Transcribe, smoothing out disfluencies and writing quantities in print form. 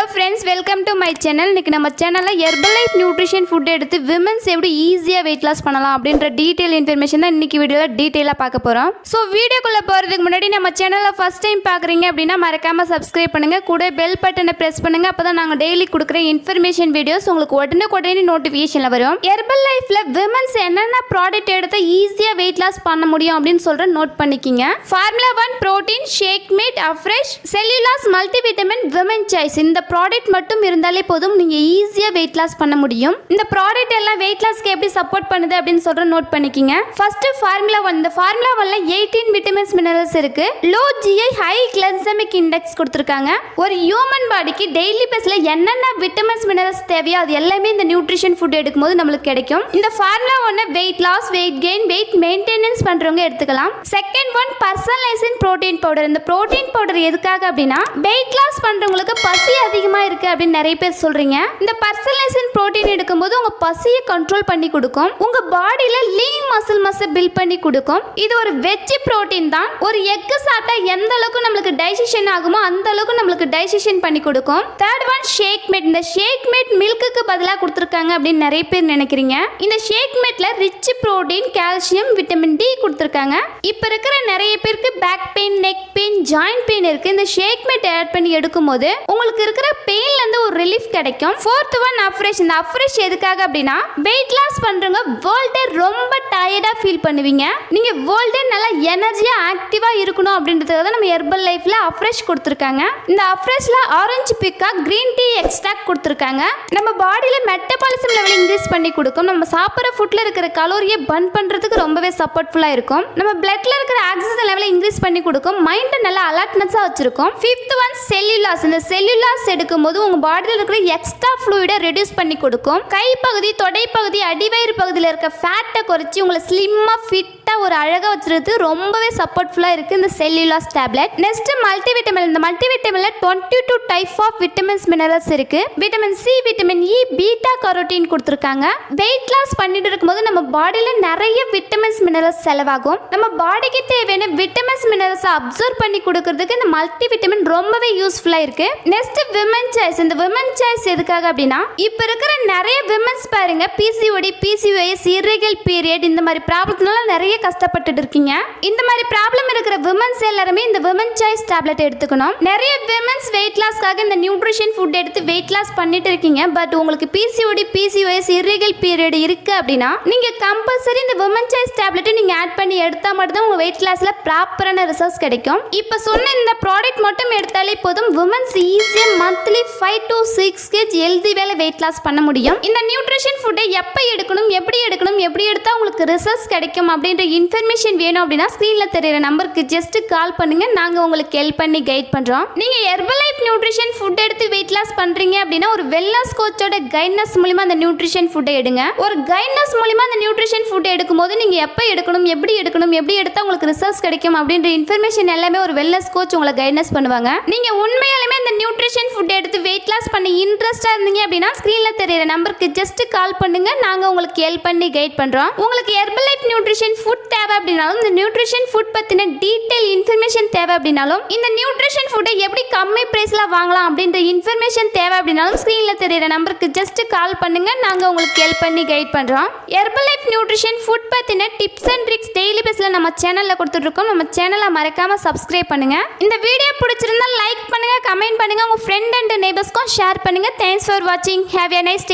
Hello friends, welcome to my channel. இன்னைக்கு நம்ம சேனல்ல Herbalife Nutrition Food எடுத்து women's எப்படி ஈஸியா weight loss பண்ணலாம் அப்படிங்கற டீடைல் இன்ஃபர்மேஷன் தான் இன்னைக்கு வீடியோல டீடைலா பார்க்க போறோம். சோ வீடியோக்குள்ள போறதுக்கு முன்னாடி நம்ம சேனலை first time பார்க்கறீங்க அப்படினா மறக்காம subscribe பண்ணுங்க. கூட bell பட்டனை press பண்ணுங்க. அப்பதான் நாங்க டெய்லி கொடுக்கிற இன்ஃபர்மேஷன் வீடியோஸ் உங்களுக்கு உடனுக்குடனே நோட்டிஃபிகேஷன்ல வரும். Herbalifeல women's என்னென்ன ப்ராடக்ட் எடுத்து ஈஸியா weight loss பண்ண முடியும் அப்படினு சொல்ற நோட் பண்ணிக்கங்க. Formula 1 protein shake meat afresh cellulose multivitamin women choice இந்த ப்ராடக்ட் மட்டும் இருந்தாலே போதும் நீங்க ஈஸியா weight loss பண்ண முடியும். இந்த ப்ராடக்ட் எல்லாம் weight lossக்கு எப்படி சப்போர்ட் பண்ணுது அப்படினு சொல்ற நோட் பண்ணிக்கங்க. ஃபர்ஸ்ட் ஃபார்முலா 1 இந்த ஃபார்முலா 1ல 18 விட்டமின்ஸ் மினரல்ஸ் இருக்கு. Low GI high glycaemic index கொடுத்திருக்காங்க. ஒரு ஹியூமன் பாடிக்கு டெய்லி பேஸ்ல என்னென்ன விட்டமின்ஸ் மினரல்ஸ் தேவையோ அது எல்லாமே இந்த நியூட்ரிஷன் ஃபுட் எடுக்கும்போது நமக்கு கிடைக்கும். இந்த formula 1 weight loss weight gain weight maintenance பண்றவங்க எடுத்துக்கலாம். Second one personalising protein powder. இந்த புரோட்டீன் பவுடர் எதுக்காக அப்படினா weight loss பண்றவங்களுக்கு பசி அதிகமா இருக்கு அப்படின்னு நிறைய பேர் சொல்றீங்க. இந்த பர்சனலைசிங் புரோட்டீன் எடுக்கும்போது உங்க பசியை கண்ட்ரோல் பண்ணி கொடுக்கும். உங்க பாடியில லீன் மசில் பில்ட் பண்ணி கொடுக்கும். இது ஒரு வெஜ் புரோட்டீன் தான். ஒரு எக் சாப்பிட்டா எந்த அளவுக்கு நமக்கு டைஜஷன் ஆகுமோ அந்த அளவுக்கு நமக்கு டைஜஷன் பண்ணி கொடுக்கும். Third one shake mate. இந்த ஷேக் மேட் மில்க்குக்கு பதிலாக கொடுத்துருக்காங்க அப்படின்னு நிறைய பேர் நினைக்கிறீங்க. இந்த ஷேக் மேட்ல rich protein calcium vitamin D கொடுத்துருக்காங்க. இப்ப இருக்கிற நிறைய பேருக்கு back pain neck pain joint pain இருக்கு. இந்த ஷேக் மேட் ஆட் பண்ணி எடுக்கும்போது உங்களுக்கு இருக்கிற பெயின்ல இருந்து ஒரு ரிலீஃப் கிடைக்கும். Fourth one afresh. இந்த அஃப்ரெஷ் எதுக்காக அப்படினா weight loss பண்றவங்க வேர்ல்ட் டே ரொம்ப டயர்டா ஃபீல் பண்ணுவீங்க. நீங்க வேர்ல்ட் டே நல்லா எனர்ஜியா ஆக்டிவா இருக்கணும் அப்படின்றதுக்காக தான் நம்ம ஹெர்பல் லைஃப்ல அஃப்ரெஷ் கொடுத்திருக்காங்க. இந்த அஃப்ரெஷ்ல ஆரஞ்சு பிக்கா கிரீன் டீ எக்ஸ்ட்ராக்ட் கொடுத்திருக்காங்க. நம்ம பாடியில மெட்டபாலிசம் லெவல் இன்க்ரீஸ் பண்ணி கொடுக்கும். நம்ம சாப்பிடுற ஃபுட்ல இருக்கிற கலோரியை பர்ன் பண்றதுக்கு ரொம்பவே சப்போர்ட்ஃபுல்லா இருக்கும். நம்ம பிளட்ல இருக்கிற ஆக்சிஜன் லெவலை இன்க்ரீஸ் பண்ணி கொடுக்கும். மைண்ட் நல்லா அலர்ட்னஸா வச்சிருக்கும். Fifth one cellulase. இந்த செல்லுலாஸ் எடுக்கும்போது உங்க பாடியில் இருக்கிற எக்ஸ்ட்ரா ஃப்ளூயிடை ரெடியூஸ் பண்ணி கொடுக்கும். கைப்பகுதி தொடைப்பகுதி அடிவயிறு பகுதியில் இருக்க ஃபேட்டை குறைச்சி உங்களை ஸ்லிம்மா ஃபிட்டா ஒரு அழகா வச்சிருக்கு ரொம்பவே சப்போர்ட்ஃபுல்லா இருக்கு இந்த செல்லுலாஸ் டேப்லெட். Next multivitamin. இந்த மல்டிவிட்டமின்ல 22 டைப் ஆஃப் விட்டமின்ஸ் மினரல்ஸ் இருக்கு. Vitamin C vitamin E beta carotene கொடுத்திருக்காங்க. வெயிட் லாஸ் பண்ணிட்டு இருக்கும்போது நம்ம பாடியில நிறைய விட்டமின்ஸ் மினரல்ஸ் செலவாகும். நம்ம பாடிக்கு தேவையான விட்டமின்ஸ் மினரல்ஸ் அப்சர்வ் பண்ணி கொடுக்கிறதுக்கு இந்த மல்டிவிட்டமின் ரொம்பவே யூஸ்ஃபுல்லா இருக்கு. Next women choice. இந்த விமன் சாய்ஸ் எதுக்காக அப்படின்னா இப்ப இருக்கிற நிறைய விமன்ஸ் பாருங்க பிசிஓடி பிசிஓஎஸ் இர்ரெகுலர் பீரியட் இந்த மாதிரி ப்ராப்ளம்னால நிறைய கஷ்டப்பட்டுட்டு இருக்கீங்க. இந்த மாதிரி ப்ராப்ளம் இருக்கிற விமன்ஸ் எல்லாரும் இந்த விமன் சாய்ஸ் டேப்லெட் எடுத்துக்கணும். நிறைய விமன்ஸ் வெயிட் லாஸ்க்காக இந்த நியூட்ரிஷன் ஃபுட் எடுத்து வெயிட் லாஸ் பண்ணிட்டு இருக்கீங்க. பட் உங்களுக்கு பிசிஓடி பிசிஓஎஸ் இர்ரெகுலர் பீரியட் இருக்கு அப்படின்னா நீங்க கம்பல்சரி இந்த விமன் சாய்ஸ் டேப்லெட் நீங்க ஆட் பண்ணி எடுத்தா மட்டும் தான் உங்க வெயிட் லாஸ்ல ப்ராப்பரான ரிசல்ட்ஸ் கிடைக்கும். இப்ப சொன்ன இந்த ப்ராடக்ட் மட்டும் எடுத்தாலே போதும் விமன்ஸ் ஈஸியா மந்த்லி 5 to 6 kg ஹெல்தி வேலை வெயிட் லாஸ் பண்ண முடியும். இந்த நியூட்ரிஷன் ஃபுட்டை எப்போ எடுக்கணும் எப்படி எடுத்தா உங்களுக்கு ரிசல்ட்ஸ் கிடைக்கும் அப்படின்ற இன்ஃபர்மேஷன் வேணும் அப்படின்னா ஸ்க்ரீன்ல தெரியுற நம்பருக்கு ஜஸ்ட் கால் பண்ணுங்க. நாங்க உங்களுக்கு ஹெல்ப் பண்ணி கைட் பண்றோம். நீங்க ஹெர்பலைஃப் நியூட்ரிஷன் ஃபுட் எடுத்து வெயிட் லாஸ் பண்றீங்க அப்படின்னா ஒரு வெல்னஸ் கோச்சோட கைட்னஸ் மூலமா அந்த நியூட்ரிஷன் ஃபுட்டை எடுங்க. ஒரு கைட்னஸ் மூலமா அந்த நியூட்ரிஷன் ஃபுட் எடுக்கும்போது நீங்க எப்போ எடுக்கணும் எப்படி எடுத்தா உங்களுக்கு ரிசல்ட்ஸ் கிடைக்கும் அப்படின்ற இன்ஃபர்மேஷன் எல்லாமே ஒரு வெல்னஸ் கோச் உங்களை கைட்னஸ் பண்ணுவாங்க. நீங்க உண்மையாலுமே இந்த நியூட்ரிஷன் ஃபுட் எடுத்து வெயிட் லாஸ் பண்ண இன்ட்ரெஸ்டா இருந்தீங்க அப்படின்னா ஸ்கிரீன்ல தெரியுற நம்பருக்கு ஜஸ்ட் கால் பண்ணுங்க. நாங்க உங்களுக்கு ஹெல்ப் பண்ணி கைட் பண்றோம். உங்களுக்கு ஹெர்பலைஃப் நியூட்ரிஷன் ஃபுட் தேவை அப்படினாலும் இந்த நியூட்ரிஷன் ஃபுட் பத்தின டீடைல் இன்ஃபர்மேஷன் தேவை அப்படினாலும் இந்த நியூட்ரிஷன் ஃபுட்டை எப்படி கம்மி பிரைஸ்ல வாங்கலாம் அப்படின்ற இன்ஃபர்மேஷன் தேவை அப்படினாலும் ஸ்கிரீன்ல தெரியுற நம்பருக்கு ஜஸ்ட் கால் பண்ணுங்க. நாங்க உங்களுக்கு ஹெல்ப் பண்ணி கைட் பண்றோம். ஹெர்பலைஃப் நியூட்ரிஷன் ஃபுட் பத்தின டிப்ஸ் அண்ட் ட்ரிக்ஸ் டெய்லி பேஸ்ல நம்ம சேனல்ல கொடுத்துட்டு இருக்கோம். நம்ம சேனலை மறக்காம சப்ஸ்கிரைப் பண்ணுங்க. இந்த வீடியோ பிடிச்சிருந்தா லைக் பண்ணுங்க கமெண்ட் பண்ணுங்க உங்க ஃப்ரெண்ட் அண்ட் நெய்பர்ஸ்க்கும் ஷேர் பண்ணுங்க. Thanks for watching. Have a nice day.